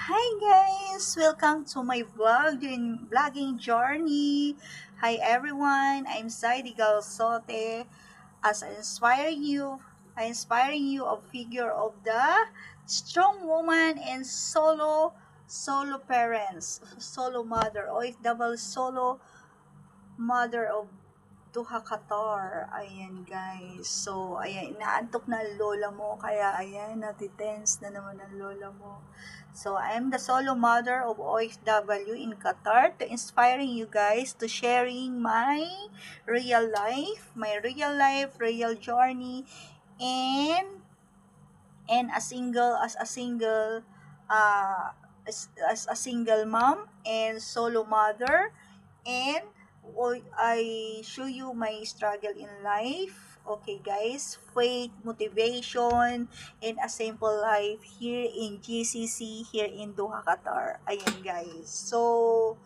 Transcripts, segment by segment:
Hi guys! Welcome to my vlogging journey. Hi everyone, I'm Zaidi Galsote. As I inspiring you a figure of the strong woman and solo parents, solo mother, o double solo mother of Duha Qatar. Ayan guys. So, ayan, inaantok na ang lola mo. Kaya, ayan, natitense na naman ang lola mo. So, I'm the solo mother of OFW in Qatar to inspiring you guys to sharing real journey, and as a single uh, as a single mom and solo mother, and I show you my struggle in life. Okay guys, faith, motivation, and a simple life here in GCC, here in Doha, Qatar. Ayan guys. So,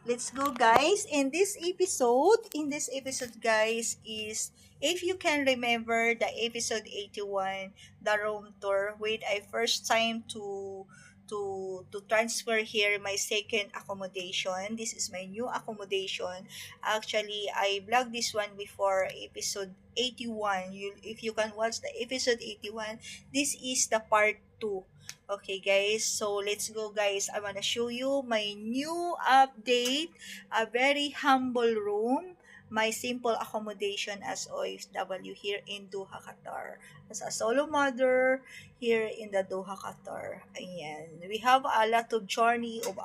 let's go guys. In this episode guys is, if you can remember the episode 81, the room tour, with I first time to transfer here my second accommodation. This is my new accommodation. Actually, I vlogged this one before episode 81. If you can watch the episode 81, this is the part 2. Okay, guys. So, let's go, guys. I wanna show you my new update. A very humble room. My simple accommodation as OFW here in Doha, Qatar. As a solo mother here in the Doha, Qatar. Ayan. We have a lot of journey of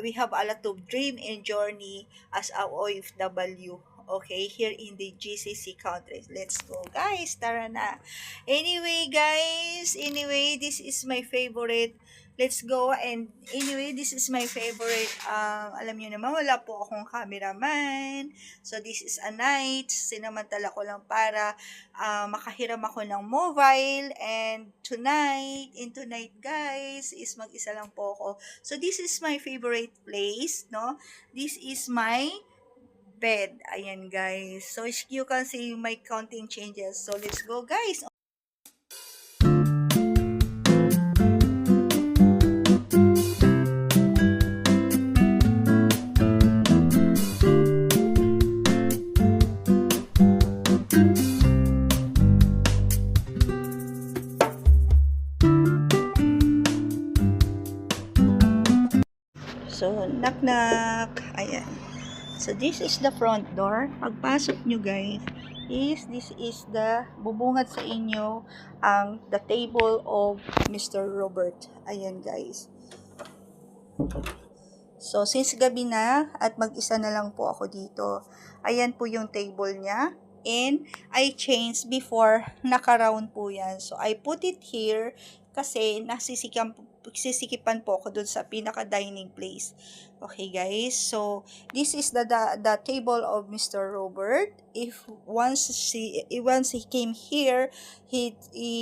we have a lot of dream and journey as a OFW. Okay, here in the GCC countries. Let's go, guys. Tara na. Anyway, this is my favorite. Let's go. And anyway, this is my favorite. Alam niyo naman, wala po akong cameraman. So, this is a night. Sinamantala ko lang para makahiram ako ng mobile. And tonight, guys, is mag-isa lang po ako. So, this is my favorite place, no? This is my bed. Ayan, guys. So, as you can see, my counting changes. So, let's go, guys. So, knock-knock. Ayan. So, this is the front door. Pagpasok nyo, guys, this is the bubungad sa inyo ang the table of Mr. Robert. Ayan, guys. So, since gabi na at mag-isa na lang po ako dito, ayan po yung table niya. And I changed before, naka-round po yan. So, I put it here kasi sisikipan po ako dun sa pinaka-dining place. Okay, guys. So, this is the table of Mr. Robert. If once he came here, he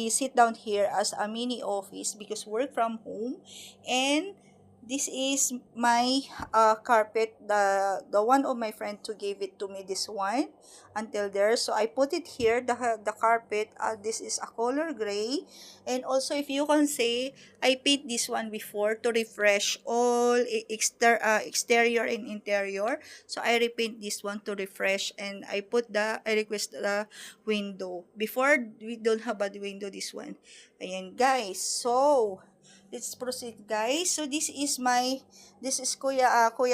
sit down here as a mini office because work from home. And this is my carpet, the one of my friend to give it to me, this one until there. So I put it here, the carpet. This is a color gray, and also if you can say, I paint this one before to refresh all exterior and interior. So I repaint this one to refresh, and I request the window. Before, we don't have a window, this one. Ayan guys. So let's proceed, guys. So this is Kuya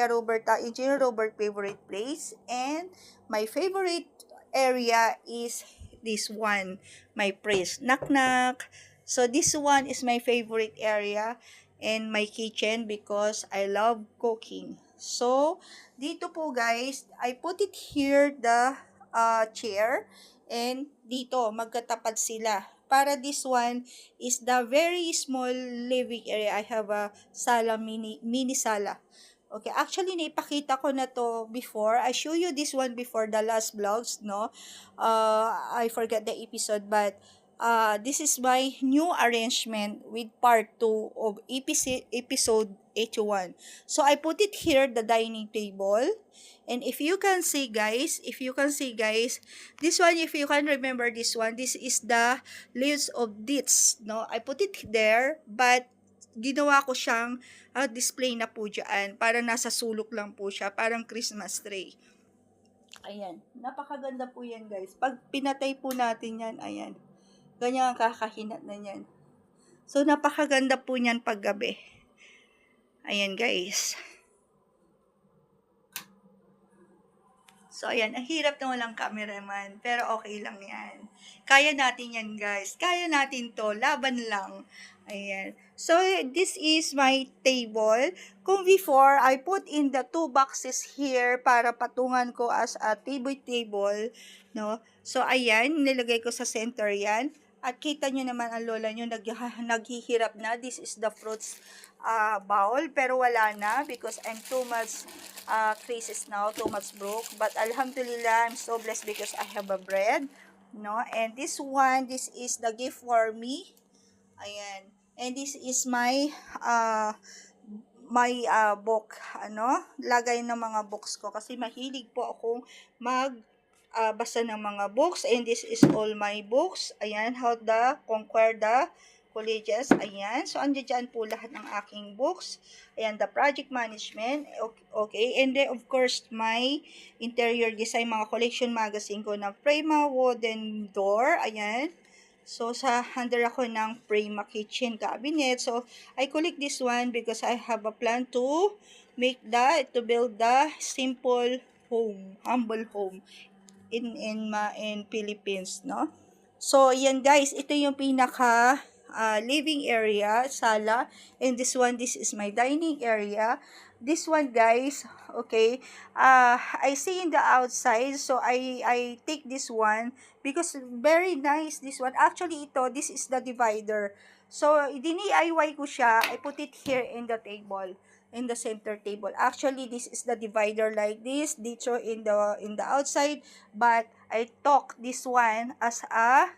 Robert, Engineer Robert favorite place, and my favorite area is this one, my place. Knock knock. So this one is my favorite area and my kitchen because I love cooking. So dito po, guys, I put it here, the chair, and dito magkatapat sila. Para this one is the very small living area. I have a mini sala. Okay, actually naipakita ko na to before. I show you this one before the last vlogs, no? I forgot the episode, but This is my new arrangement with part 2 of episode 81. So I put it here, the dining table. And if you can see guys, this one, if you can remember this one, this is the leaves of dates, no? I put it there, but ginawa ko siyang display na po dyan. Para nasa sulok lang po siya, parang Christmas tree. Ayan, napakaganda po yan guys. Pag pinatay po natin yan, ayan. Ganyan ang kakahinat na yan. So, napakaganda po niyan paggabi. Ayan, guys. So, ayan. Ang hirap na walang cameraman. Pero okay lang yan. Kaya natin yan, guys. Kaya natin to. Laban lang. Ayan. So, this is my table. Kung before, I put in the 2 boxes here para patungan ko as a table, no? So, ayan. Nilagay ko sa center yan. At kita nyo naman ang lola nyo naghihirap na. This is the fruits bowl. Pero wala na because I'm too much crisis now, too much broke. But alhamdulillah, I'm so blessed because I have a bread. No? And this one, this is the gift for me. Ayan. And this is my book, lagay ng mga books ko kasi mahilig po akong basa ng mga books, and this is all my books. Ayan, how to conquer the colleges. Ayan, so andyan po lahat ng aking books. Ayan, the project management. Okay, and then of course my interior design, mga collection magazine ko ng Prima wooden door. Ayan. So, under ako ng Prima kitchen cabinet. So, I collect this one because I have a plan to build the simple home, humble home in Philippines, no? So, yan guys, ito yung pinaka living area, sala, and this is my dining area. This one guys, okay, I see in the outside, so I take this one because very nice this one. Actually, this is the divider. So, DIY ko siya, I put it here in the table, in the center table. Actually, this is the divider like this, dito in the outside, but I took this one as a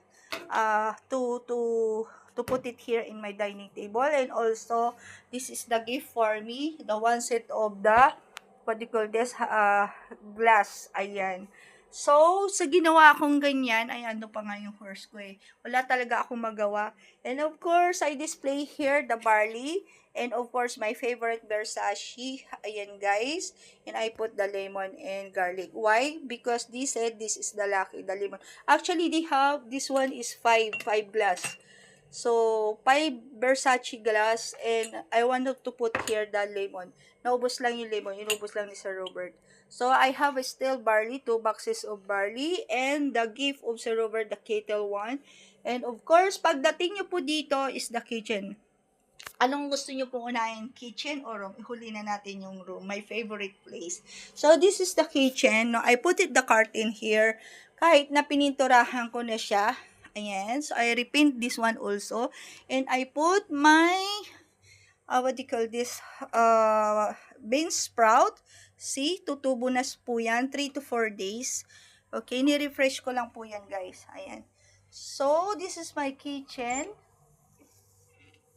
to put it here in my dining table. And also, this is the gift for me, the one set of the, what do you call this, glass. Ayan. So, sa ginawa kong ganyan, ay ano pa nga yung horse ko eh. Wala talaga akong magawa. And of course, I display here the barley. And of course, my favorite Versace. Ayan guys. And I put the lemon and garlic. Why? Because they said this is the lucky, the lemon. Actually, they have, this one is 5 glass. So, 5 Versace glass, and I wanted to put here the lemon. Naubos lang yung lemon, inubos lang ni Sir Robert. So, I have still barley, 2 boxes of barley, and the gift of Sir Robert, the kettle one. And of course, pagdating nyo po dito is the kitchen. Anong gusto nyo pong unahin, kitchen or room? Ihuli na natin yung room, my favorite place. So, this is the kitchen. No, I put the curtain here. Kahit na pininturahan ko na siya. Ayan. So, I repaint this one also. And I put my, what do you call this, bean sprout. See, tutubo na po yan, 3 to 4 days. Okay, ni-refresh ko lang po yan, guys. Ayan. So, this is my kitchen.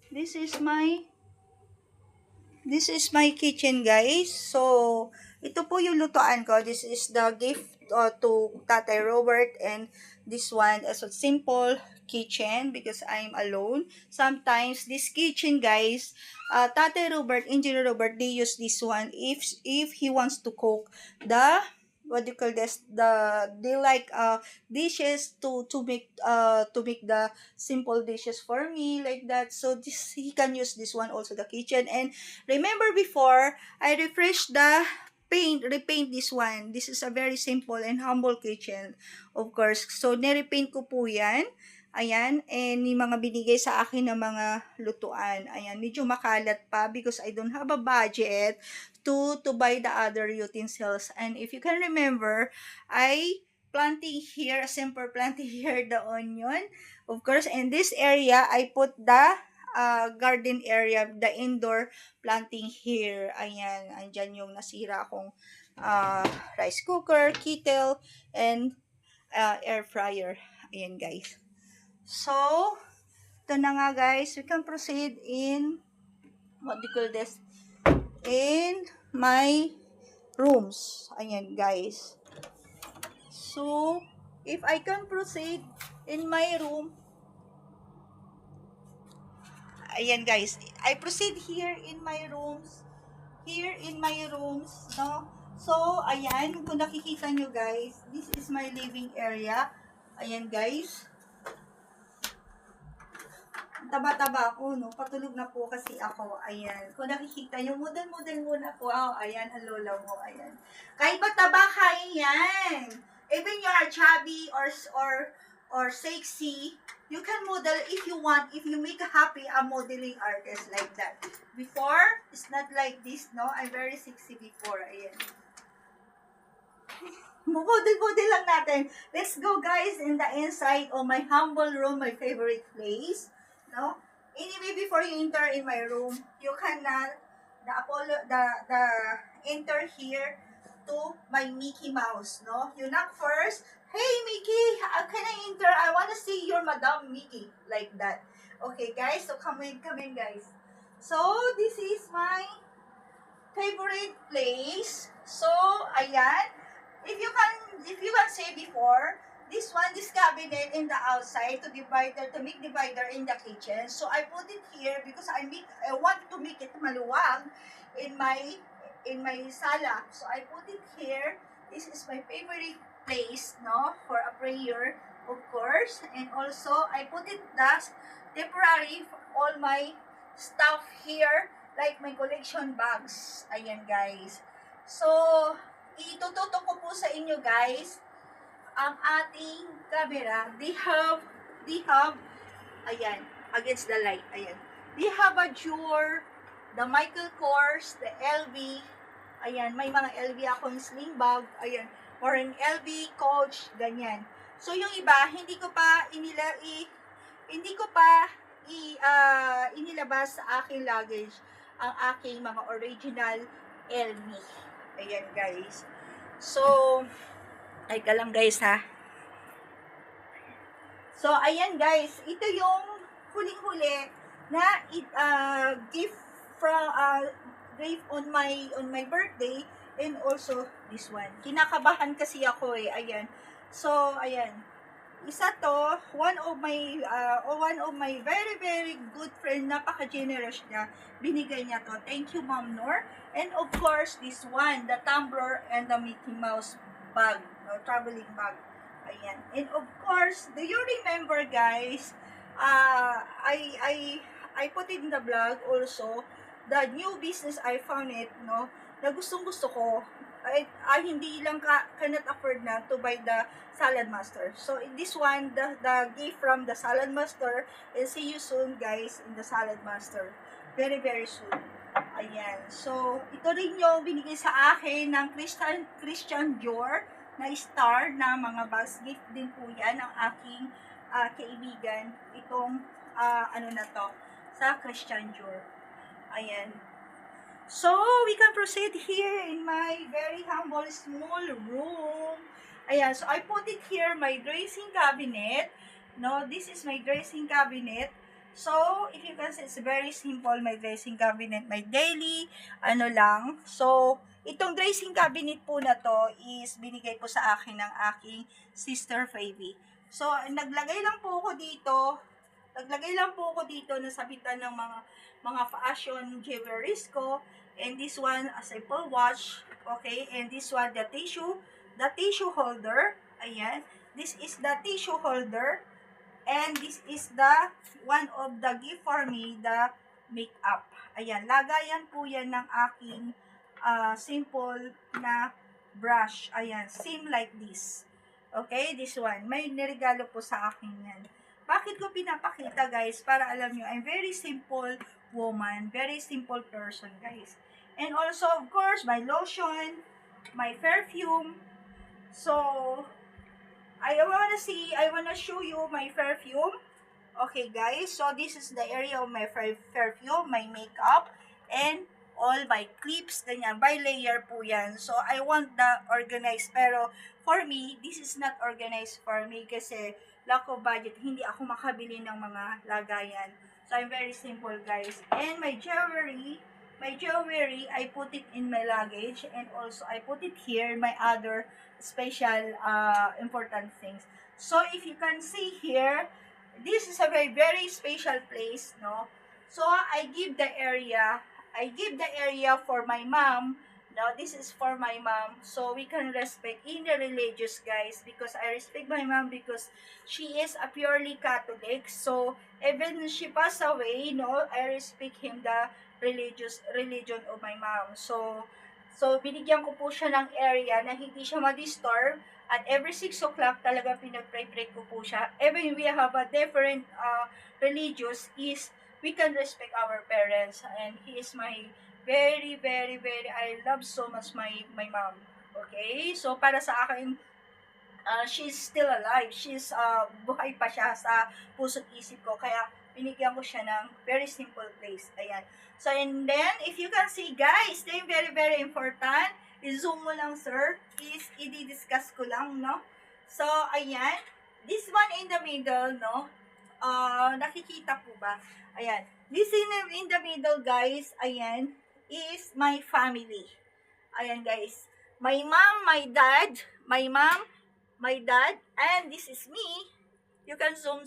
This is my kitchen, guys. So, ito po yung lutuan ko. This is the gift to Tatay Robert, and this one is a simple kitchen because I'm alone. Sometimes this kitchen, guys, Tatay Robert, Engineer Robert, they use this one if he wants to cook the, what do you call this, they like dishes to make the simple dishes for me like that. So this, he can use this one also, the kitchen. And remember before I refreshed the repaint this one. This is a very simple and humble kitchen, of course. So nirepaint ko po yan. Ayan, and yung mga binigay sa akin ng mga lutuan. Ayan, medyo makalat pa because I don't have a budget to buy the other utensils. And if you can remember, I planting here, a simple planting here the onion. Of course, in this area, I put the garden area, the indoor planting here. Ayan, andyan yung nasira akong rice cooker, kettle, and air fryer. Ayan guys. So, ito na nga guys, we can proceed in, what do you call this, in my rooms. Ayan guys. So, if I can proceed in my room, ayan guys, I proceed here in my rooms, no? So, ayan, kung nakikita nyo guys, this is my living area. Ayan guys. Taba-taba ako, no? Patulog na po kasi ako. Ayan. Kung nakikita nyo, mudal-mudal muna po ako. Ayan, ang lola mo. Ayan. Kahit mataba, kaya yan. Even you are chubby or sexy, you can model if you want, if you make happy a modeling artist like that. Before, it's not like this, no? I'm very sexy before. Ayan. Model lang natin. Let's go guys in the inside of my humble room, my favorite place. No? Anyway, before you enter in my room, you can the enter here to my Mickey Mouse, no? You knock first. Hey Mickey, can I enter? I want to see your Madam Mickey, like that. Okay guys, so come in guys. So this is my favorite place. So ayan. If you can say before, this cabinet in the outside to make divider in the kitchen. So I put it here because I want to make it maluwag in my sala. So I put it here. This is my favorite place, no, for a prayer, of course. And also I put it temporary for all my stuff here, like my collection bags. Ayan guys. So itututok ko po sa inyo guys ang ating camera. They have ayan, against the light, ayan. They have a Dior, the Michael Kors, the LV, ayan, may mga LV akong sling bag, ayan, or an LV Coach, ganyan. So yung iba, hindi ko pa inilabas sa aking luggage ang aking mga original LV. Ayan guys. So, ay ka lang guys ha. So, ayan guys. Ito yung huling-huli na gift on my birthday, and also this one. Kinakabahan kasi ako eh. Ayan. So, ayan. Isa to, one of my very very good friend, napaka-generous niya, binigay niya to. Thank you Ma'am Nor. And of course, this one, the tumbler and the Mickey Mouse bag, no, traveling bag. Ayan. And of course, do you remember guys, I put it in the vlog also, the new business I found it, no, na gustong-gusto ko. I hindi lang cannot afford na to buy the Salad Master. So this one, the gift from the Salad Master, and see you soon guys in the Salad Master. Very very soon. Ayan. So ito rin yung binigay sa akin ng Christian Dior na star na mga bags. Gift din po yan ng aking kaibigan. Itong ano na to, sa Christian Dior. Ayan. So, we can proceed here in my very humble small room. Ayan, so I put it here, my dressing cabinet. No, this is my dressing cabinet. So, if you can see, it's very simple, my dressing cabinet, my daily, ano lang. So, itong dressing cabinet po na to is binigay po sa akin ng aking sister Favy. So, naglagay lang po ako dito, nasabitan ng mga fashion jewelries ko. And this one, a simple watch. Okay, and this one, the tissue holder. Ayan, this is the tissue holder. And this is the one of the gift for me, the makeup. Ayan, lagayan po yan ng aking simple na brush. Ayan, same like this. Okay, this one. May niregalo po sa akin yan. Bakit ko pinapakita guys? Para alam nyo, I'm very simple woman. Very simple person guys. And also, of course, my lotion, my perfume. So, I wanna show you my perfume. Okay guys, so this is the area of my perfume, my makeup, and all my clips, ganyan, by layer po yan. So, I want the organized, pero for me, this is not organized for me kasi lack of budget, hindi ako makabili ng mga lagayan. So, I'm very simple, guys. And my jewelry, I put it in my luggage, and also I put it here, my other special important things. So, if you can see here, this is a very, very special place, no? So, I give the area for my mom. No, this is for my mom. So, we can respect in the religious, guys, because I respect my mom because she is a purely Catholic. So, even she passed away, no, I respect him the religion of my mom. So binigyan ko po siya ng area na hindi siya ma-disturb, at every 6 o'clock talaga pinag-pray ko po siya. Even we have a different religious, is we can respect our parents, and he is my very, very, very, I love so much my mom. Okay? So, para sa akin, she's still alive. Buhay pa siya sa puso't isip ko. Kaya, binigyan ko siya ng very simple place. Ayan. So, and then, if you can see, guys, they're very, very important. I-zoom mo lang, sir. Is, i-discuss ko lang, no? So, ayan. This one in the middle, no? Nakikita po ba? Ayan. This in the middle, guys, ayan, is my family. Ayan, guys. My mom, my dad, and this is me. You can zoom.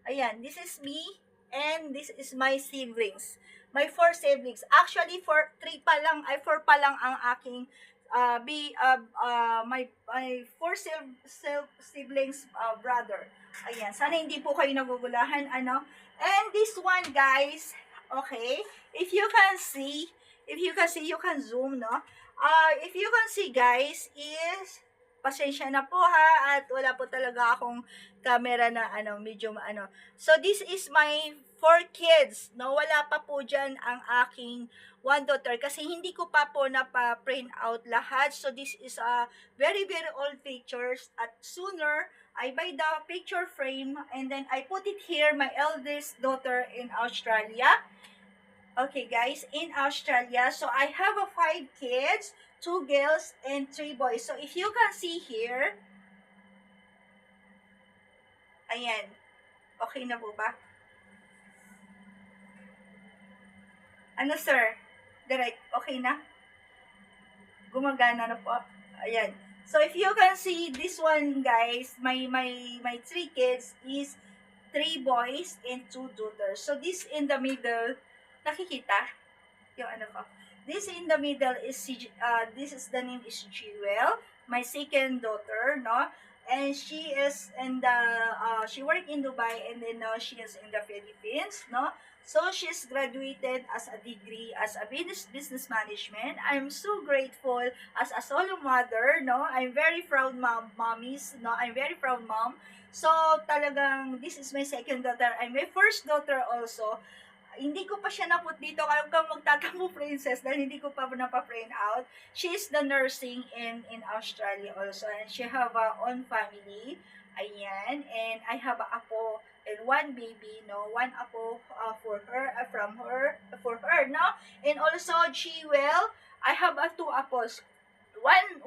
Ayan, this is me, and this is my siblings. My 4 siblings. Actually, 4 pa lang ang aking my 4 siblings brother. Ayan, sana hindi po kayo nagugulahan, ano. And this one, guys, okay, if you can see, you can zoom, no? If you can see, guys, is, pasensya na po ha, at wala po talaga akong camera na medyo . So, this is my 4 kids, no? Wala pa po dyan ang aking 1 daughter, kasi hindi ko pa po napa-print out lahat. So, this is a very, very old pictures, at sooner, I buy the picture frame, and then I put it here, my eldest daughter in Australia. Okay, guys, in Australia. So, I have 5 kids, 2 girls, and 3 boys. So, if you can see here, ayan, okay na po ba? Ano, sir? Direct, okay na? Gumagana na po. Ayan. So, if you can see this one, guys, my 3 kids is 3 boys and 2 daughters. So, this in the middle, nakikita? Yung ko. This in the middle is, this is the name is Jewel, my second daughter, no? And she is in the, she worked in Dubai, and then now she is in the Philippines, no? So, she's graduated as a degree as a business management. I'm so grateful as a solo mother, no? I'm very proud mommies, no? I'm very proud mom. So, talagang, this is my second daughter. I'm my first daughter also. Hindi ko pa siya naput dito, kaya kang magtatampo, princess, dahil hindi ko pa napa-print out. She's the nursing in Australia also, and she have a own family. Ayan, and I have a apo and 1 baby, no, 1 apo for her, for her, no, and also Jewel, I have 2 apos, one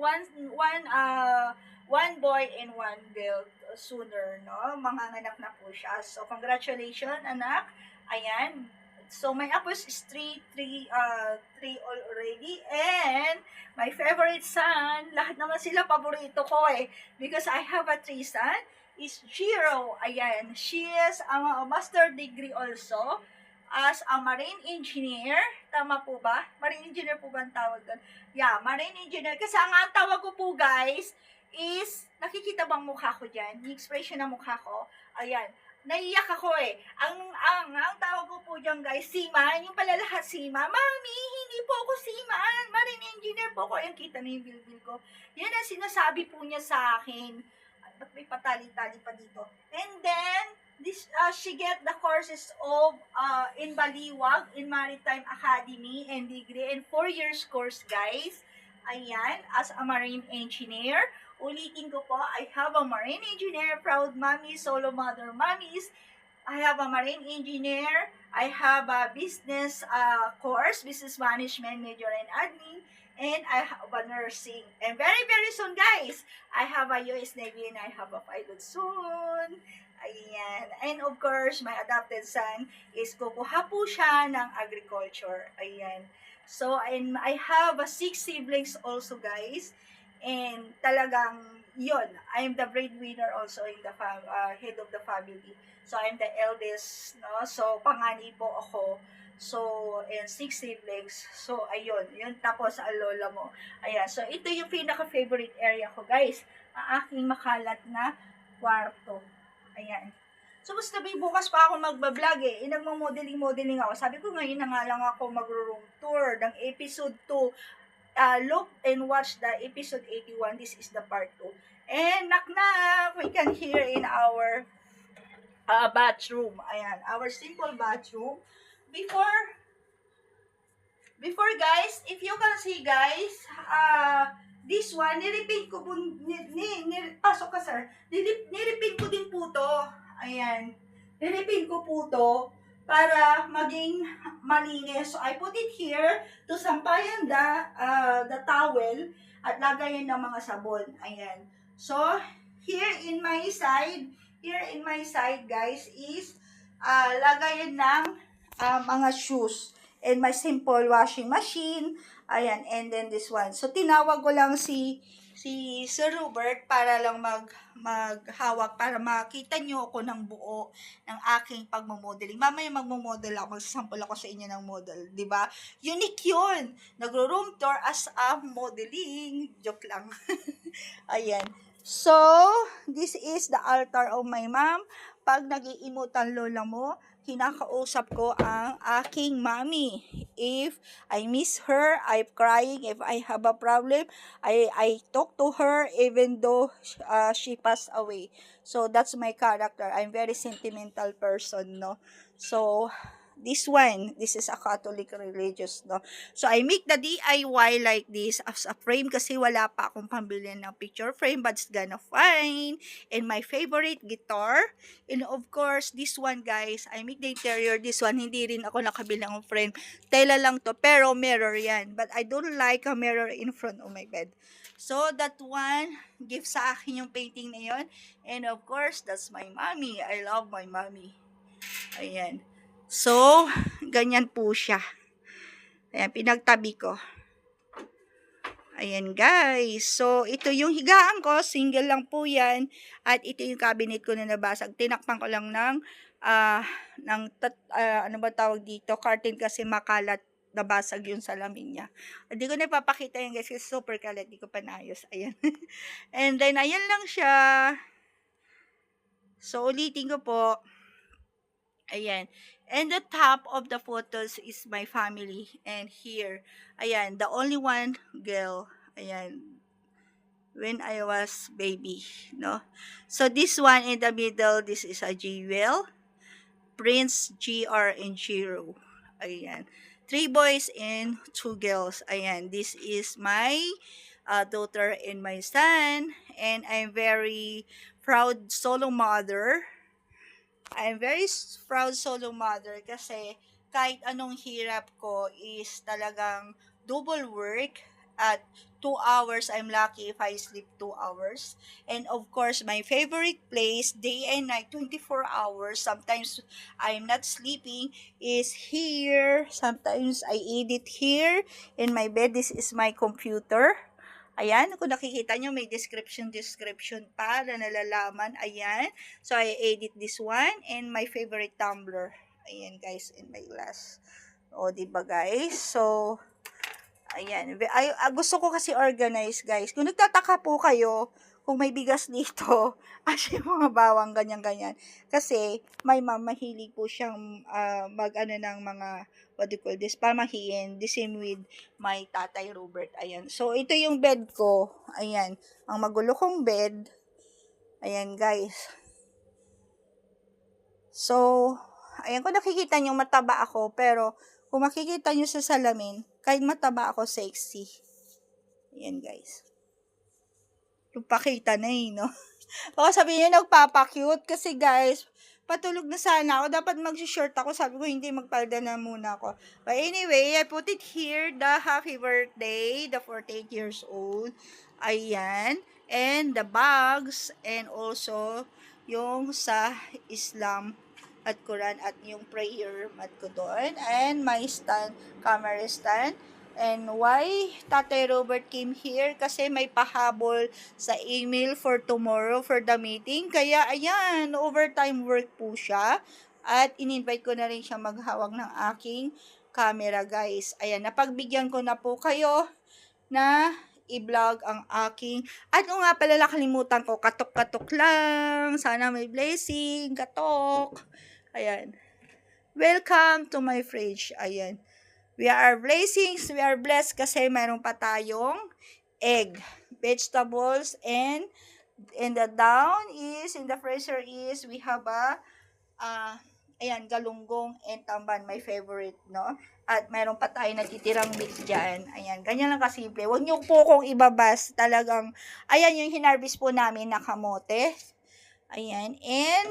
boy and 1 girl sooner, no, manganganak na po siya. So, congratulations, anak. Ayan. So, my apos is 3 already. And, my favorite son, lahat naman sila paborito ko because I have a 3 son, is Jiro. Ayan. She is a master degree also as a marine engineer. Tama po ba? Marine engineer po ba ang tawag doon? Yeah, marine engineer. Kasi ang tawag ko po, guys, is, nakikita bang mukha ko dyan? Yung expression ng mukha ko? Ayan. Naiyak ako Ang tawag ko po dyan, guys, seaman. Yung pala lahat seaman. Mami, hindi po ako seaman. Marine engineer po ako. Yung kita na yung bilbil ko. Yan ang sinasabi po niya sa akin. Ba't may patali-tali pa dito? And then, she get the courses of in Baliwag, in Maritime Academy and degree, and 4 years course, guys. Ayan, as a marine engineer. Ulitin ko po, I have a marine engineer, proud mommy, solo mother mommies. I have a marine engineer. I have a business course, business management major in admin. And I have a nursing. And very, very soon, guys, I have a US Navy and I have a pilot soon. Ayan. And of course, my adopted son is kukuha po siya ng agriculture. Ayan. So, and I have 6 siblings also, guys. And talagang, yun, I'm the breadwinner also in the head of the family. So, I'm the eldest, no? So, panganay po ako. So, and 6 siblings. So, ayun. Yun tapos ang lola mo. Ayan. So, ito yung pinaka-favorite area ko, guys. Ang aking makalat na kwarto. Ayan. So, basta may bukas pa ako magbablog eh. Nagmamodeling-modeling ako. Sabi ko ngayon na nga lang ako mag-room tour ng episode 2. Look and watch the episode 81. This is the part 2. And knock-knock, we can hear in our bathroom. Ayan, our simple bathroom. Before guys, if you can see guys, this one, niripin ko po, pasok ka sir, niripin ko din po to. Ayan, niripin ko po to para maging malinis. So, I put it here to sampayan the towel at lagayan ng mga sabon. Ayan. So, here in my side, guys, is lagayan ng mga shoes and my simple washing machine. Ayan, and then this one. So, tinawag ko lang si Sir Robert para lang maghawak para makita nyo ako ng buo ng aking pagmamodeling. Mamaya magmamodel ako, magsasample ako sa inyo ng model, di ba? Unique yun. Nagro-room tour as a modeling. Joke lang. Ayan. So, this is the altar of my mom. Pag nag-iimutan lola mo, kinakausap ko ang aking mommy. If I miss her, I'm crying. If I have a problem, I talk to her even though she passed away. So, that's my character. I'm very sentimental person, no? So, this is a Catholic religious, no? So, I make the DIY like this as a frame kasi wala pa akong pambili ng picture frame, but it's gonna fine. And my favorite guitar. And of course, this one, guys, I make the interior. This one, hindi rin ako nakabili ng frame. Tela lang to, pero mirror yan. But I don't like a mirror in front of my bed. So, that one, give sa akin yung painting na yun. And of course, that's my mommy. I love my mommy. Ayan. So, ganyan po siya. Ayan, pinagtabi ko. Ayan guys. So, ito yung higaan ko. Single lang po yan. At ito yung cabinet ko na nabasag. Tinakpan ko lang ng ano ba tawag dito? Curtain kasi makalat. Nabasag yung salamin niya. Hindi ko na ipapakita yan guys kasi super kalat. Hindi ko pa naayos. Ayan. And then, ayan lang siya. So, ulitin ko po. Ayan. And the top of the photos is my family. And here, ayan, the only one girl. Ayan. When I was baby, no? So, this one in the middle, this is a Jewel. Prince, GR, and Jiro. Ayan. 3 boys and 2 girls. Ayan. This is my daughter and my son. And I'm very proud solo mother. I'm very proud solo mother kasi kahit anong hirap ko is talagang double work at 2 hours. I'm lucky if I sleep 2 hours. And of course, my favorite place, day and night, 24 hours. Sometimes I'm not sleeping is here. Sometimes I edit here in my bed. This is my computer. Ayan, kung nakikita nyo, may description para nalalaman. Ayan. So, I edit this one. And my favorite tumbler. Ayan, guys, in my glass. O, diba, guys? So, ayan. Gusto ko kasi organize, guys. Kung nagtataka po kayo, kung may bigas dito, as yung mga bawang, ganyan-ganyan. Kasi, my mom, mahilig po siyang mag-ano ng mga what do you call this, pamahiin. The same with my tatay Robert. Ayan. So, ito yung bed ko. Ayan. Ang magulo kong bed. Ayan, guys. So, ayan, kung nakikita nyo, mataba ako. Pero, kung makikita nyo sa salamin, kahit mataba ako, sexy. Ayan, guys. Yung pakita na no? Baka sabihin nyo, nagpapakute. Kasi, guys, patulog na sana ako. Dapat mag-short ako. Sabi ko, hindi, magpalda na muna ako. But anyway, I put it here, the happy birthday, the 48 years old. Ayan. And the bags, and also, yung sa Islam at Quran at yung prayer mat ko doon. And my stand, camera stand. And why Tatay Robert came here? Kasi may pahabol sa email for tomorrow for the meeting. Kaya ayan, overtime work po siya. At in-invite ko na rin siya maghawak ng aking camera, guys. Ayan, napagbigyan ko na po kayo na i-vlog ang aking, ano nga pala, nakalimutan ko, katok-katok lang. Sana may blessing, katok. Ayan. Welcome to my fridge. Ayan. We are blessings, we are blessed kasi mayroon pa tayong egg, vegetables, and the down is, in the freezer is, we have a, ayan, galunggong and tamban, my favorite, no? At mayroon pa tayo natitirang meat dyan. Ayan, ganyan lang kasimple. Huwag niyo po kong ibabas. Talagang, ayan yung hinarvest po namin na kamote. Ayan, and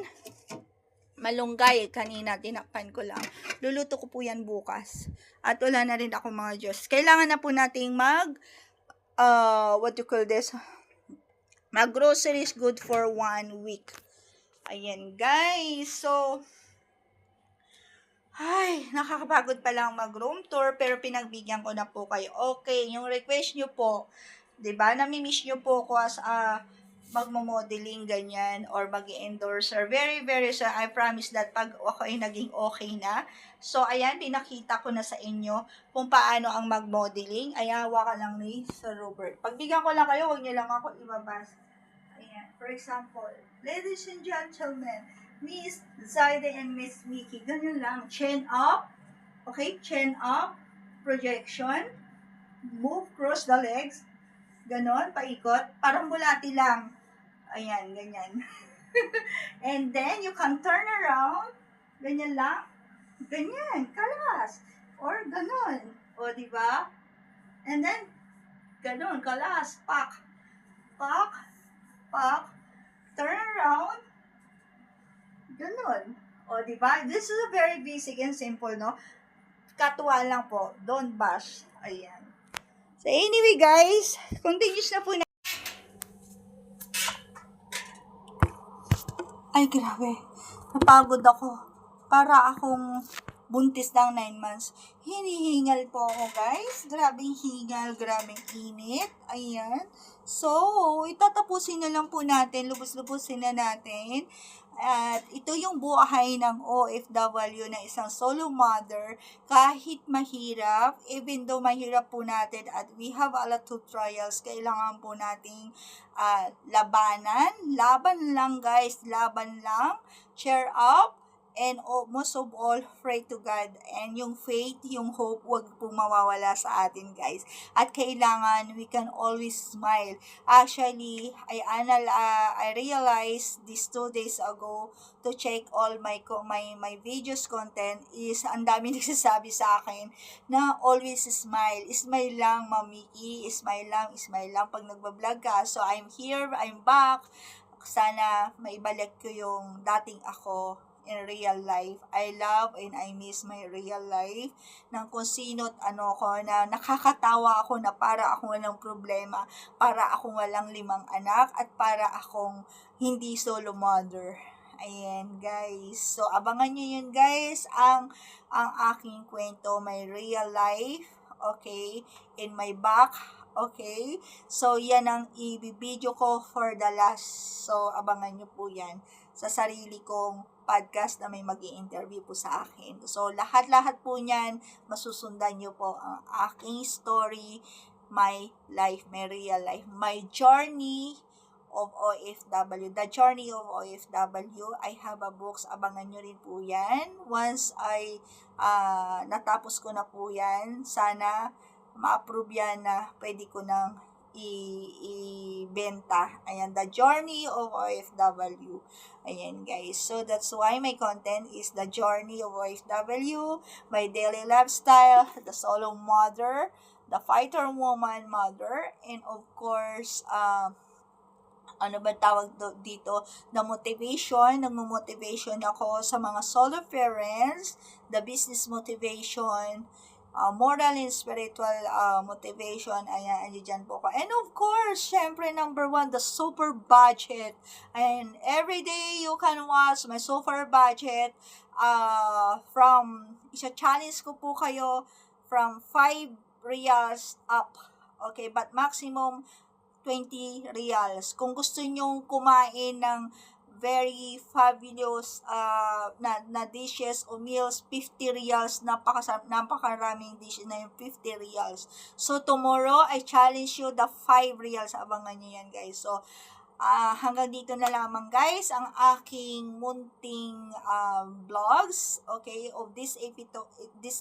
malunggay, kanina tinakpan ko lang. Luluto ko po yan bukas. At wala na rin ako mga Diyos. Kailangan na po nating what you call this? Mag-groceries good for 1 week. Ayan, guys. So, ay, nakakapagod pa lang mag-room tour, pero pinagbigyan ko na po kayo. Okay, yung request nyo po, 'di ba? Nami-miss nyo po ko as magmo-modeling, ganyan, or mag-endorser. Very, very soon, I promise that pag ako ay naging okay na. So, ayan, pinakita ko na sa inyo kung paano ang mag-modeling. Ayan, hawakan lang ni Sir Robert. Pagbigyan ko lang kayo, huwag niyo lang ako ibabas. Ayan, for example, ladies and gentlemen, Miss Zaida and Miss Mickey, ganyan lang, chin up, okay, chin up, projection, move, cross the legs, ganon, paikot, parang bulati lang. Ayan, ganyan. And then, you can turn around. Ganyan lang. Ganyan, kalas. Or ganon. O, diba? And then, ganon, kalas. Pak. Pak. Pak. Turn around. Ganon. O, diba? This is a very basic and simple, no? Katuwa lang po. Don't bash. Ayan. So, anyway, guys, continuous na po na. Ay, grabe. Napagod ako. Para akong buntis ng 9 months. Hinihingal po ako, guys. Grabing hingal, grabing init. Ayan. So, itatapusin na lang po natin. Lubos-lubusin na natin. At ito yung buhay ng OFW na isang solo mother. Kahit mahirap, even though mahirap po natin at we have a lot of trials, kailangan po nating labanan. Laban lang, guys. Laban lang. Cheer up. And most of all, pray to God. And yung faith, yung hope, wag pong mawawala sa atin, guys. At kailangan, we can always smile. Actually, I realized this 2 days ago to check all my videos content is ang dami nagsasabi sa akin na always smile. Smile lang, Mamiki. Smile lang, smile lang pag nagbablog ka. So, I'm here, I'm back. Sana maibalik ko yung dating ako in real life. I love and I miss my real life. Nang kung sino't ano ko, na nakakatawa ako na para akong walang problema, para akong walang 5 anak, at para akong hindi solo mother. Ayan, guys. So, abangan nyo yun, guys. Ang aking kwento, my real life. Okay? In my back. Okay? So, yan ang i-video ko for the last. So, abangan nyo po yan sa sarili kong podcast na may mag-i-interview po sa akin. So, lahat-lahat po niyan, masusundan nyo po ang aking story, my life, my real life, my journey of OFW. The Journey of OFW. I have a books. Abangan nyo rin po yan. Once ay natapos ko na po yan, sana ma-approve yan na pwede ko nang i-benta. Ayan, The Journey of OFW. Ayan, guys. So, that's why my content is The Journey of OFW, my daily lifestyle, the solo mother, the fighter woman mother, and of course, ano ba tawag dito, the motivation, nagmo-motivation ako sa mga solo parents, the business motivation, moral and spiritual motivation, ayan, dyan po ko. And of course, syempre, number one, the super budget. And every day, you can watch my super budget from, isa-challenge ko po kayo from 5 reals up. Okay, but maximum 20 reals. Kung gusto nyong kumain ng very fabulous na dishes o meals, 50 reals, napakaraming dishes na yung 50 reals. So, tomorrow, I challenge you the 5 reals. Abangan nyo yan, guys. So, hanggang dito na lamang, guys, ang aking munting vlogs, okay, of this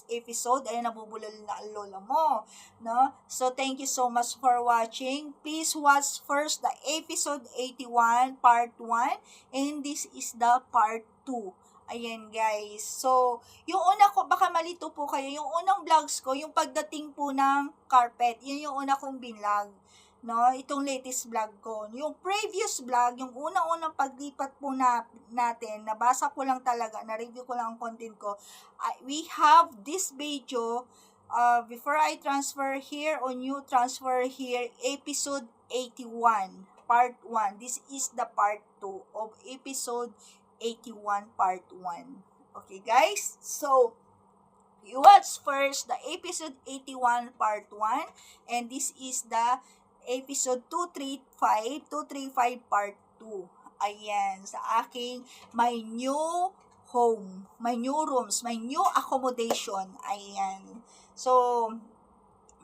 episode. Ay, nabubulol na ang lola mo, no? So, thank you so much for watching. Please watch first the episode 81, part 1, and this is the part 2. Ayan, guys. So, yung una ko, baka malito po kayo, yung unang vlogs ko, yung pagdating po ng carpet, yun yung una kong binlog, no? Itong latest vlog ko. Yung previous vlog, yung unang-unang paglipat po natin, nabasa ko lang talaga, na-review ko lang ang content ko. We have this video, before I transfer here, or new transfer here, episode 81, part 1. This is the part 2 of episode 81, part 1. Okay, guys? So, you watch first the episode 81, part 1, and this is the episode 235 part 2. Ayan, sa aking my new home, my new rooms, my new accommodation. Ayan. So,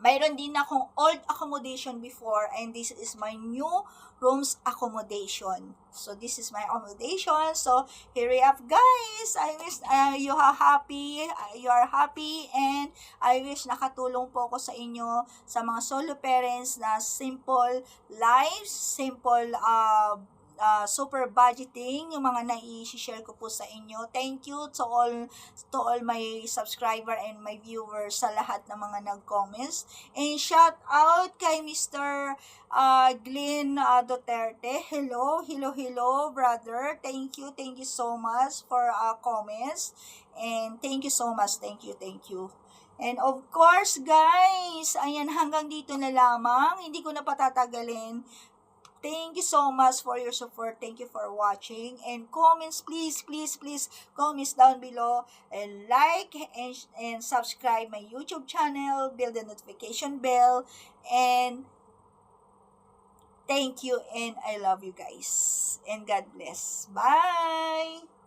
mayroon din akong old accommodation before, and this is my new rooms accommodation. So, this is my accommodation. So, here we have, guys. I wish you are happy. And I wish nakatulong po ako sa inyo, sa mga solo parents na simple lives, simple super budgeting, yung mga nai-share ko po sa inyo. Thank you to all my subscriber and my viewers, sa lahat ng mga nag-comments. And shout out kay Mr. Glenn Duterte. Hello, brother. Thank you so much for comments. And thank you so much. Thank you. And of course, guys, ayan, hanggang dito na lamang. Hindi ko na patatagalin. Thank you so much for your support. Thank you for watching. And comments, please, comments down below. And like and subscribe my YouTube channel. Build the notification bell. And thank you, and I love you guys. And God bless. Bye!